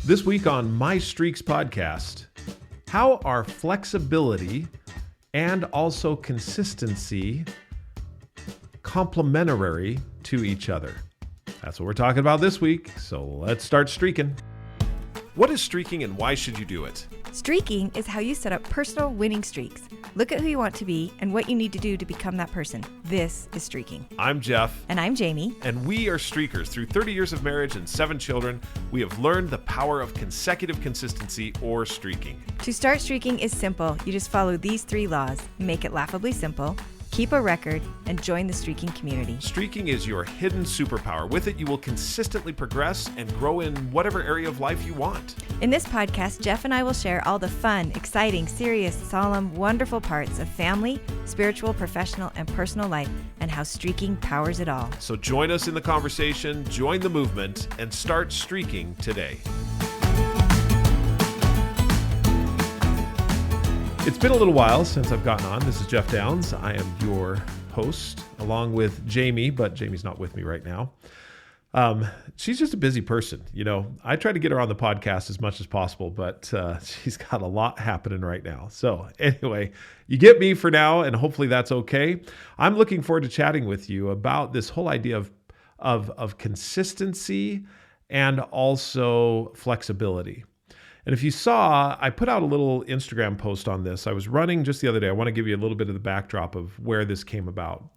This week on My Streaks podcast, how are flexibility and also consistency complementary to each other? That's what we're talking about this week, so let's start streaking. What is streaking and why should you do it? Streaking is how you set up personal winning streaks. Look at who you want to be and what you need to do to become that person. This is streaking. I'm Jeff. And I'm Jamie. And we are streakers. Through 30 years of marriage and 7 children, we have learned the power of consecutive consistency or streaking. To start streaking is simple. You just follow these 3 laws. Make it laughably simple, keep a record, and join the streaking community. Streaking is your hidden superpower. With it, you will consistently progress and grow in whatever area of life you want. In this podcast, Jeff and I will share all the fun, exciting, serious, solemn, wonderful parts of family, spiritual, professional, and personal life, and how streaking powers it all. So join us in the conversation, join the movement, and start streaking today. It's been a little while since I've gotten on. This is Jeff Downs. I am your host, along with Jamie, but Jamie's not with me right now. She's just a busy person. You know, I try to get her on the podcast as much as possible, but she's got a lot happening right now. So anyway, you get me for now, and hopefully that's okay. I'm looking forward to chatting with you about this whole idea of consistency and also flexibility. And if you saw, I put out a little Instagram post on this. I was running just the other day. I want to give you a little bit of the backdrop of where this came about.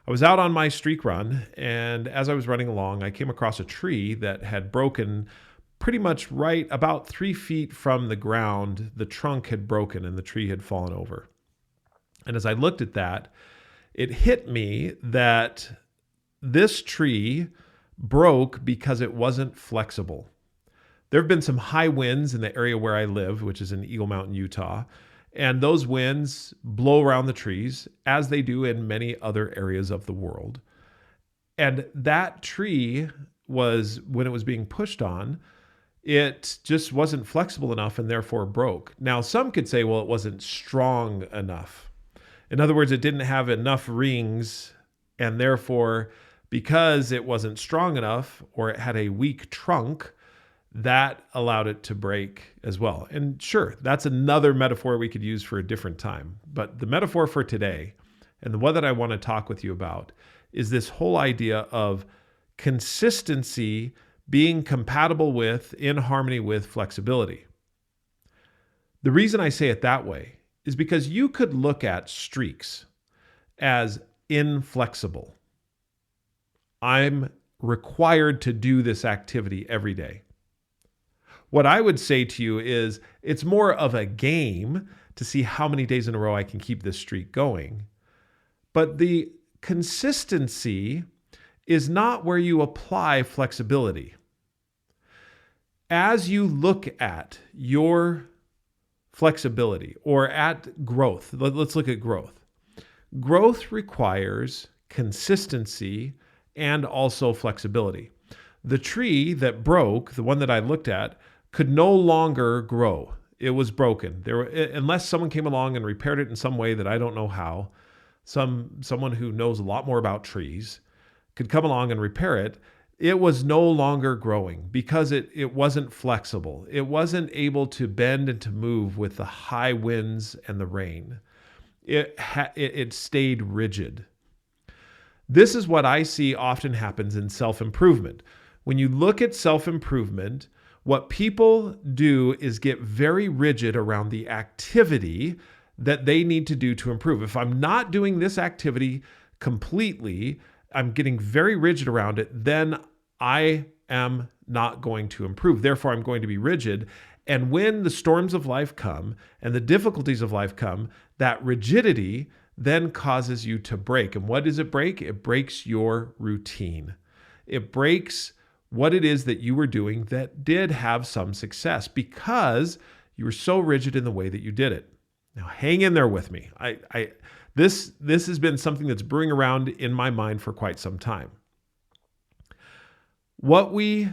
I was out on my streak run, and as I was running along, I came across a tree that had broken pretty much right about 3 feet from the ground. The trunk had broken and the tree had fallen over. And as I looked at that, it hit me that this tree broke because it wasn't flexible. There have been some high winds in the area where I live, which is in Eagle Mountain, Utah. And those winds blow around the trees, as they do in many other areas of the world. And that tree was, when it was being pushed on, it just wasn't flexible enough and therefore broke. Now, some could say, well, it wasn't strong enough. In other words, it didn't have enough rings, and therefore, because it wasn't strong enough or it had a weak trunk, that allowed it to break as well. And sure, that's another metaphor we could use for a different time. But the metaphor for today, and the one that I want to talk with you about, is this whole idea of consistency being compatible with, in harmony with, flexibility. The reason I say it that way is because you could look at streaks as inflexible. I'm required to do this activity every day. What I would say to you is it's more of a game to see how many days in a row I can keep this streak going. But the consistency is not where you apply flexibility. As you look at your flexibility or at growth, let's look at growth. Growth requires consistency and also flexibility. The tree that broke, the one that I looked at, could no longer grow. It was broken. Unless someone came along and repaired it in some way that I don't know how, someone who knows a lot more about trees could come along and repair it, it was no longer growing because it wasn't flexible. It wasn't able to bend and to move with the high winds and the rain. It stayed rigid. This is what I see often happens in self-improvement. When you look at self-improvement, what people do is get very rigid around the activity that they need to do to improve. If I'm not doing this activity completely, I'm getting very rigid around it, then I am not going to improve. Therefore, I'm going to be rigid. And when the storms of life come and the difficulties of life come, that rigidity then causes you to break. And what does it break? It breaks your routine. It breaks what it is that you were doing that did have some success because you were so rigid in the way that you did it. Now, hang in there with me. This has been something that's brewing around in my mind for quite some time. What we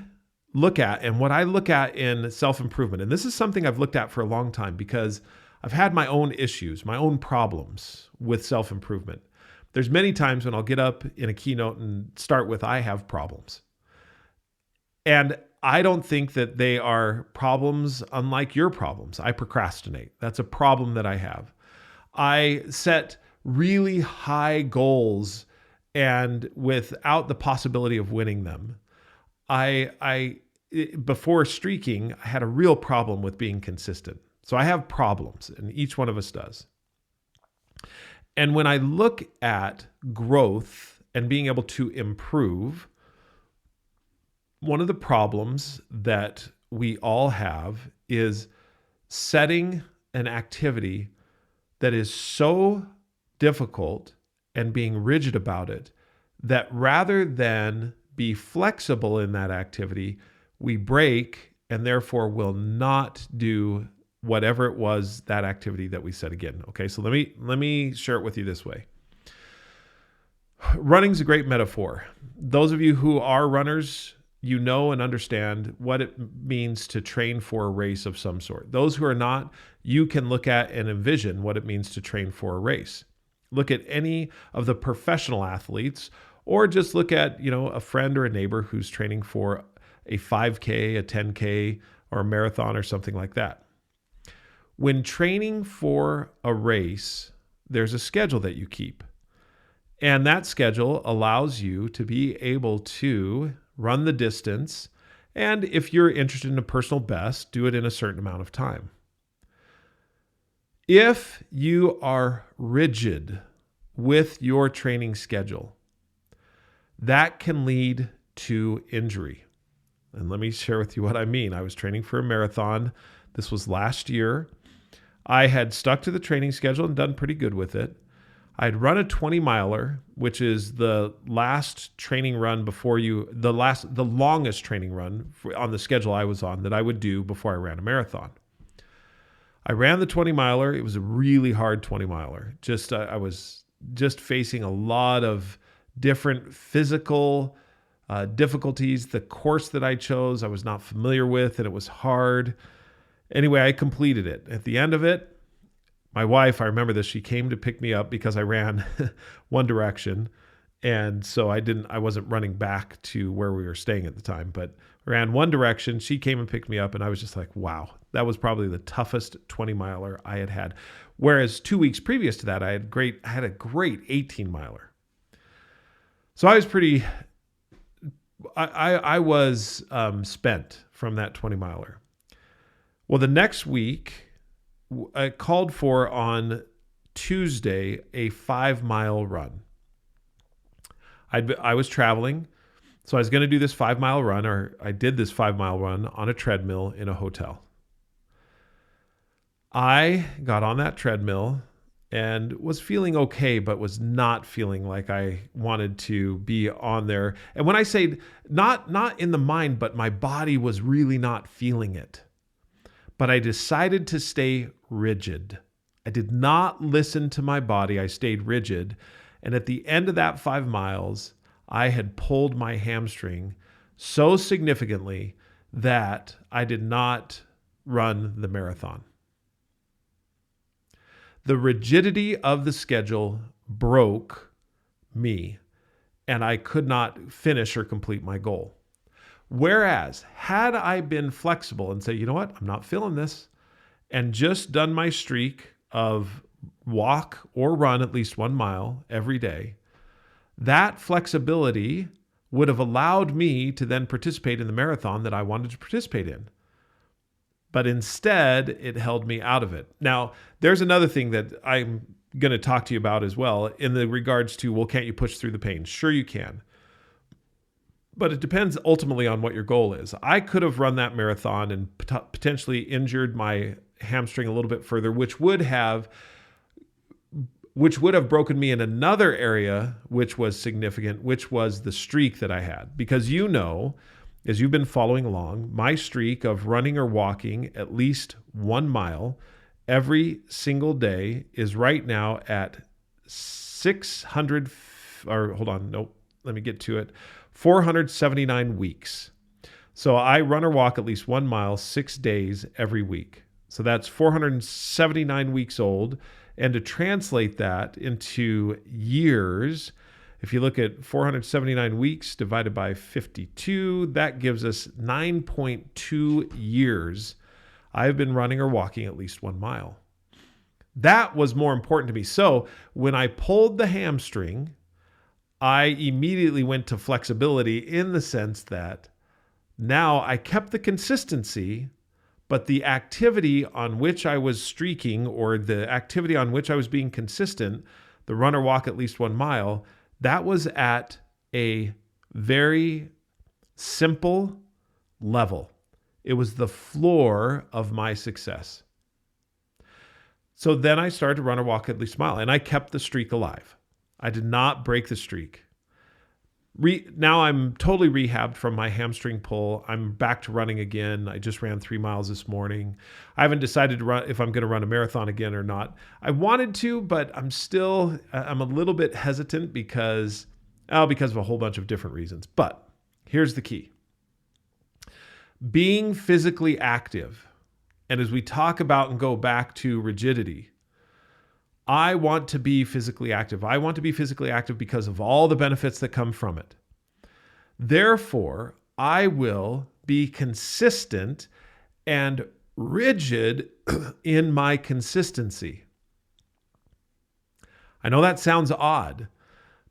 look at and what I look at in self-improvement, and this is something I've looked at for a long time because I've had my own issues, my own problems with self-improvement. There's many times when I'll get up in a keynote and start with, I have problems. And I don't think that they are problems unlike your problems. I procrastinate. That's a problem that I have. I set really high goals and without the possibility of winning them. Before streaking, I had a real problem with being consistent. So I have problems, and each one of us does. And when I look at growth and being able to improve, one of the problems that we all have is setting an activity that is so difficult and being rigid about it that rather than be flexible in that activity, we break and therefore will not do whatever it was, that activity that we set again. Okay, so let me share it with you this way. Running's a great metaphor. Those of you who are runners, you know and understand what it means to train for a race of some sort. Those who are not, you can look at and envision what it means to train for a race. Look at any of the professional athletes, or just look at, a friend or a neighbor who's training for a 5K, a 10K, or a marathon or something like that. When training for a race, there's a schedule that you keep. And that schedule allows you to be able to run the distance. And if you're interested in a personal best, do it in a certain amount of time. If you are rigid with your training schedule, that can lead to injury. And let me share with you what I mean. I was training for a marathon. This was last year. I had stuck to the training schedule and done pretty good with it. I'd run a 20 miler, which is the last training run the longest training run on the schedule I was on that I would do before I ran a marathon. I ran the 20 miler. It was a really hard 20 miler. I was just facing a lot of different physical difficulties. The course that I chose, I was not familiar with, and it was hard. Anyway, I completed it. At the end of it, my wife, I remember this, she came to pick me up because I ran one direction. And so I wasn't running back to where we were staying at the time, but I ran one direction. She came and picked me up, and I was just like, wow, that was probably the toughest 20 miler I had had. Whereas 2 weeks previous to that, I had a great 18 miler. So I was I was spent from that 20 miler. Well, the next week, I called for on Tuesday a 5-mile run. I was traveling, so I was going to do this 5-mile run, or I did this 5-mile run on a treadmill in a hotel. I got on that treadmill and was feeling okay, but was not feeling like I wanted to be on there. And when I say not in the mind, but my body was really not feeling it. But I decided to stay rigid. I did not listen to my body. I stayed rigid. And at the end of that 5 miles, I had pulled my hamstring so significantly that I did not run the marathon. The rigidity of the schedule broke me, and I could not finish or complete my goal. Whereas, had I been flexible and say, you know what, I'm not feeling this, and just done my streak of walk or run at least 1 mile every day, that flexibility would have allowed me to then participate in the marathon that I wanted to participate in. But instead, it held me out of it. Now, there's another thing that I'm going to talk to you about as well in the regards to, well, can't you push through the pain? Sure you can. But it depends ultimately on what your goal is. I could have run that marathon and potentially injured my hamstring a little bit further, which would have broken me in another area, which was significant, which was the streak that I had. Because as you've been following along, my streak of running or walking at least 1 mile every single day is right now at 479 weeks. So I run or walk at least 1 mile 6 days every week. So that's 479 weeks old. And to translate that into years, If you look at 479 weeks divided by 52, that gives us 9.2 years I've been running or walking at least 1 mile. That was more important to me. So when I pulled the hamstring, I immediately went to flexibility in the sense that now I kept the consistency, but the activity on which I was streaking, or the activity on which I was being consistent, the run or walk at least 1 mile, that was at a very simple level. It was the floor of my success. So then I started to run or walk at least a mile, and I kept the streak alive. I did not break the streak. Now I'm totally rehabbed from my hamstring pull. I'm back to running again. I just ran 3 miles this morning. I haven't decided to run if I'm going to run a marathon again or not. I wanted to, but I'm a little bit hesitant because of a whole bunch of different reasons. But here's the key. Being physically active, and as we talk about and go back to rigidity, I want to be physically active. I want to be physically active because of all the benefits that come from it. Therefore, I will be consistent and rigid in my consistency. I know that sounds odd,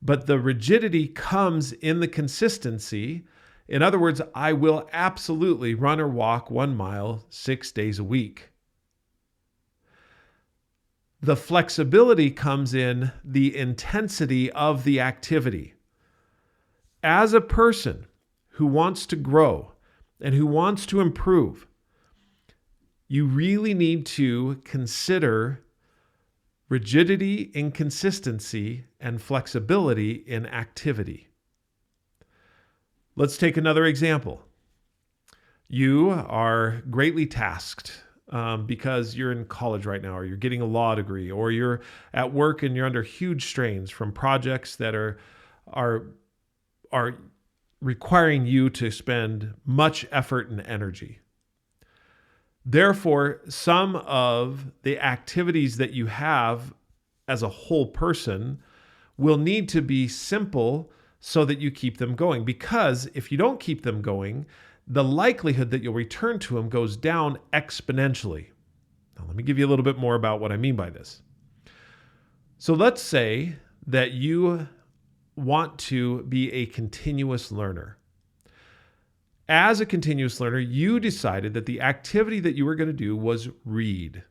but the rigidity comes in the consistency. In other words, I will absolutely run or walk 1 mile 6 days a week. The flexibility comes in the intensity of the activity. As a person who wants to grow and who wants to improve, you really need to consider rigidity, inconsistency, and flexibility in activity. Let's take another example. You are greatly tasked because you're in college right now, or you're getting a law degree, or you're at work and you're under huge strains from projects that are requiring you to spend much effort and energy. Therefore, some of the activities that you have as a whole person will need to be simple so that you keep them going. Because if you don't keep them going, the likelihood that you'll return to them goes down exponentially. Now, let me give you a little bit more about what I mean by this. So let's say that you want to be a continuous learner. As a continuous learner, you decided that the activity that you were going to do was read.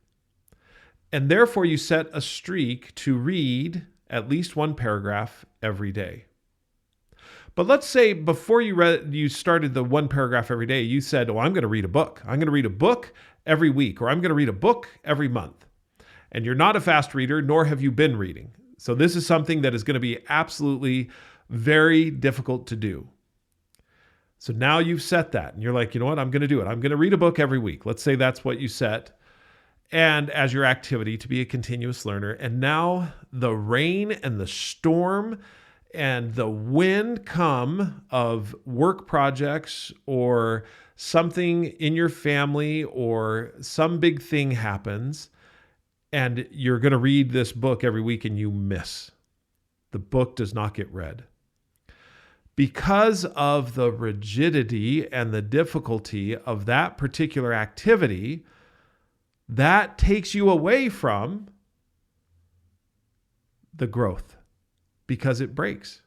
And therefore, you set a streak to read at least 1 paragraph every day. But let's say before you started the 1 paragraph every day, you said, I'm going to read a book. I'm going to read a book every week, or I'm going to read a book every month. And you're not a fast reader, nor have you been reading. So this is something that is going to be absolutely very difficult to do. So now you've set that, and you're like, you know what? I'm going to do it. I'm going to read a book every week. Let's say that's what you set. And as your activity to be a continuous learner. And now the rain and the storm and the wind come of work projects or something in your family, or some big thing happens, and you're going to read this book every week and you miss. The book does not get read. Because of the rigidity and the difficulty of that particular activity, that takes you away from the growth. Because it breaks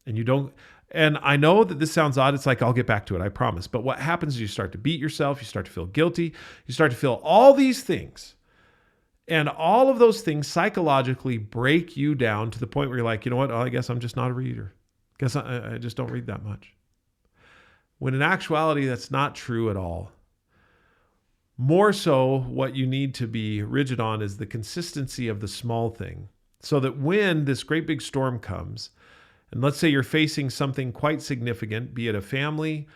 and you don't. And I know that this sounds odd. It's like, I'll get back to it, I promise. But what happens is you start to beat yourself. You start to feel guilty. You start to feel all these things. And all of those things psychologically break you down to the point where you're like, you know what? I guess I'm just not a reader. Guess I just don't read that much. When in actuality, that's not true at all. More so, what you need to be rigid on is the consistency of the small thing. So that when this great big storm comes, and let's say you're facing something quite significant, be it a family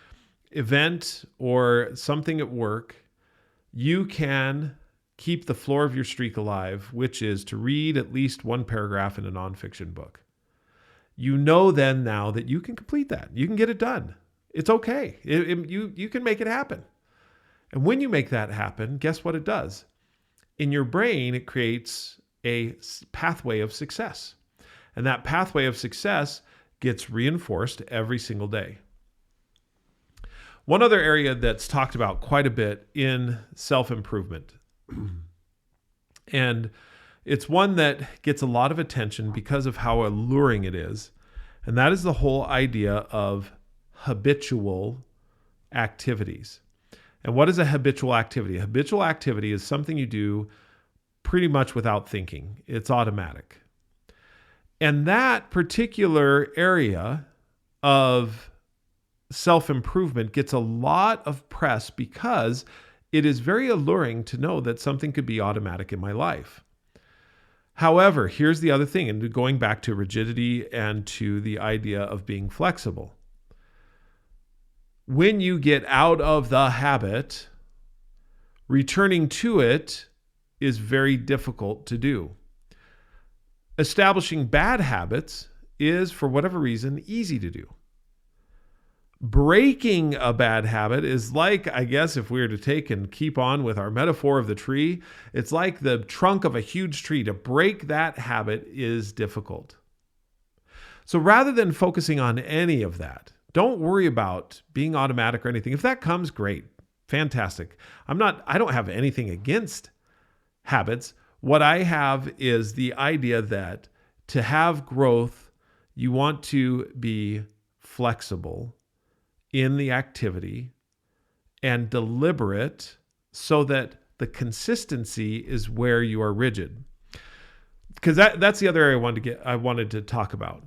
event or something at work, you can keep the floor of your streak alive, which is to read at least 1 paragraph in a nonfiction book. You know then now that you can complete that. You can get it done. It's okay. You can make it happen. And when you make that happen, guess what it does? In your brain, it creates a pathway of success. And that pathway of success gets reinforced every single day. One other area that's talked about quite a bit in self-improvement, and it's one that gets a lot of attention because of how alluring it is, and that is the whole idea of habitual activities. And what is a habitual activity? A habitual activity is something you do pretty much without thinking. It's automatic. And that particular area of self-improvement gets a lot of press because it is very alluring to know that something could be automatic in my life. However, here's the other thing, and going back to rigidity and to the idea of being flexible. When you get out of the habit, returning to it is very difficult to do. Establishing bad habits is, for whatever reason, easy to do. Breaking a bad habit is like, I guess, if we were to take and keep on with our metaphor of the tree, it's like the trunk of a huge tree. To break that habit is difficult. So rather than focusing on any of that, don't worry about being automatic or anything. If that comes, great, fantastic. I don't have anything against habits. What I have is the idea that to have growth, you want to be flexible in the activity and deliberate so that the consistency is where you are rigid. Because that's the other area I wanted to talk about.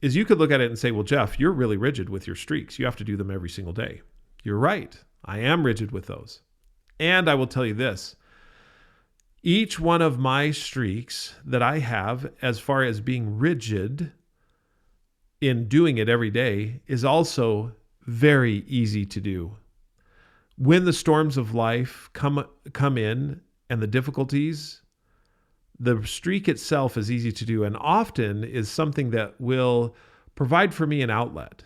Is you could look at it and say, well, Jeff, you're really rigid with your streaks. You have to do them every single day. You're right. I am rigid with those. And I will tell you this. Each one of my streaks that I have, as far as being rigid in doing it every day, is also very easy to do. When the storms of life come in and the difficulties, the streak itself is easy to do and often is something that will provide for me an outlet.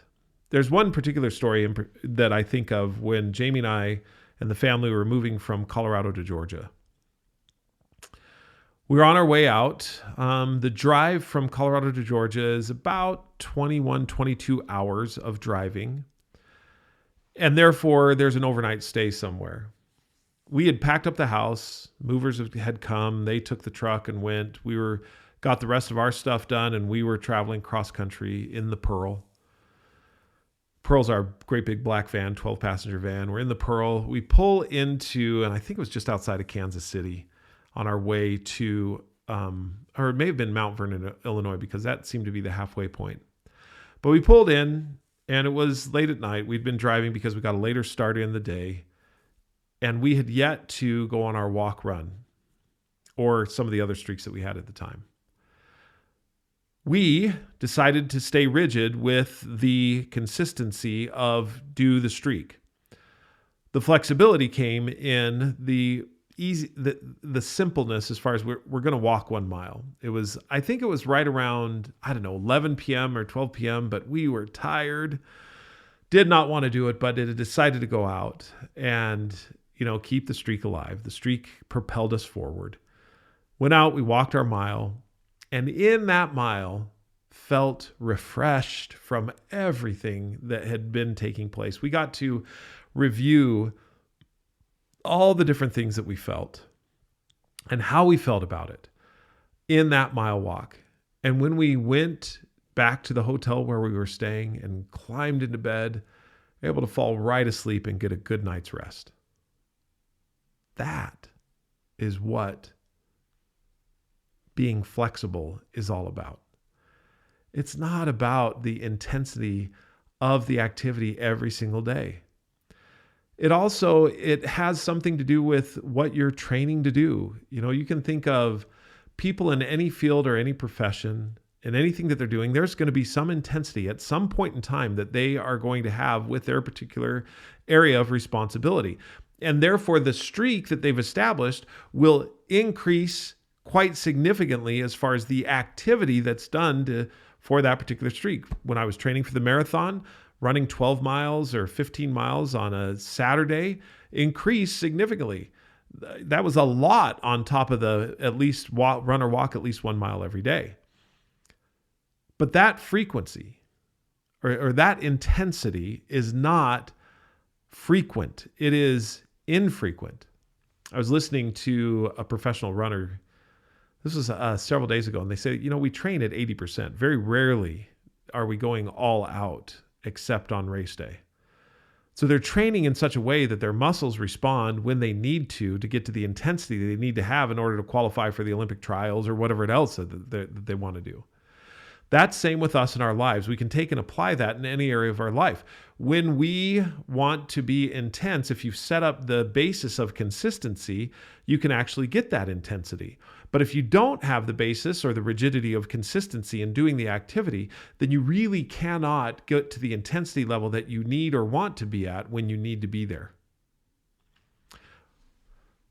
There's one particular story that I think of when Jamie and I and the family were moving from Colorado to Georgia. We were on our way out. The drive from Colorado to Georgia is about 21, 22 hours of driving. And therefore, there's an overnight stay somewhere. We had packed up the house. Movers had come. They took the truck and went. Got the rest of our stuff done, and we were traveling cross country in the Pearl. Pearl's our great big black van, 12-passenger van. We're in the Pearl. We pull into, and I think it was just outside of Kansas City, on our way to, or it may have been Mount Vernon, Illinois, because that seemed to be the halfway point. But we pulled in, and it was late at night. We'd been driving because we got a later start in the day, and we had yet to go on our walk run or some of the other streaks that we had at the time. We decided to stay rigid with the consistency of do the streak. The flexibility came in the simpleness as far as we're going to walk 1 mile. I think it was right around, 11 p.m. or 12 p.m., but we were tired, did not want to do it, but it decided to go out and, keep the streak alive. The streak propelled us forward. Went out, we walked our mile, and in that mile felt refreshed from everything that had been taking place. We got to review all the different things that we felt and how we felt about it in that mile walk. And when we went back to the hotel where we were staying and climbed into bed, able to fall right asleep and get a good night's rest. That is what being flexible is all about. It's not about the intensity of the activity every single day. It has something to do with what you're training to do. You can think of people in any field or any profession and anything that they're doing, there's going to be some intensity at some point in time that they are going to have with their particular area of responsibility. And therefore, the streak that they've established will increase quite significantly as far as the activity that's done for that particular streak. When I was training for the marathon, running 12 miles or 15 miles on a Saturday increased significantly. That was a lot on top of the at least run or walk at least 1 mile every day. But that frequency, or that intensity is not frequent. It is infrequent. I was listening to a professional runner. This was several days ago, and they said, we train at 80%. Very rarely are we going all out except on race day. So they're training in such a way that their muscles respond when they need to get to the intensity they need to have in order to qualify for the Olympic trials or whatever else that they want to do. That's same with us in our lives. We can take and apply that in any area of our life. When we want to be intense, if you've set up the basis of consistency, you can actually get that intensity. But if you don't have the basis or the rigidity of consistency in doing the activity, then you really cannot get to the intensity level that you need or want to be at when you need to be there.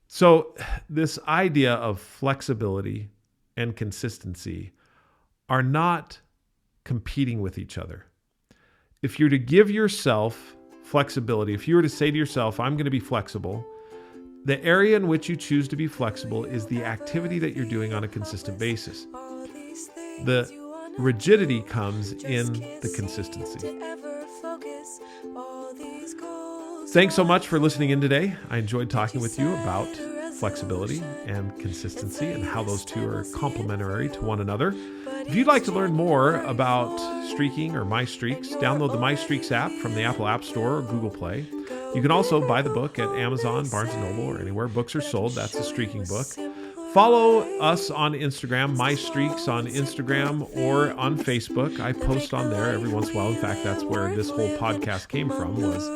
So this idea of flexibility and consistency are not competing with each other. If you're to give yourself flexibility, if you were to say to yourself, I'm going to be flexible, the area in which you choose to be flexible is the activity that you're doing on a consistent basis. The rigidity comes in the consistency. Thanks so much for listening in today. I enjoyed talking with you about flexibility and consistency and how those two are complementary to one another. If you'd like to learn more about streaking or My Streaks, download the My Streaks app from the Apple App Store or Google Play. You can also buy the book at Amazon, Barnes & Noble, or anywhere books are sold. That's a streaking book. Follow us on Instagram, My Streaks on Instagram or on Facebook. I post on there every once in a while. In fact, that's where this whole podcast came from, was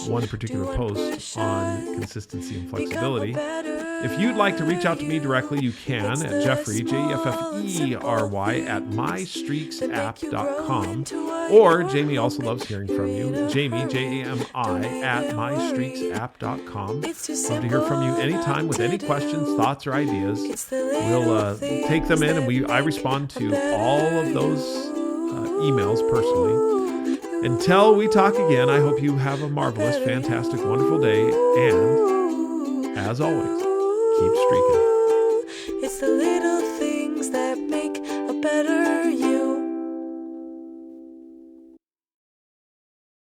one particular post on consistency and flexibility. If you'd like to reach out to me directly, you can at Jeffrey, Jeffery, at mystreaksapp.com. Or Jamie also loves hearing from you. Jamie, Jami, at mystreaksapp.com. Love to hear from you anytime with any questions, thoughts, or ideas. We'll take them in, and I respond to all of those emails personally. Until we talk again, I hope you have a marvelous, fantastic, wonderful day. And as always, keep streaking. It's the little things that make a better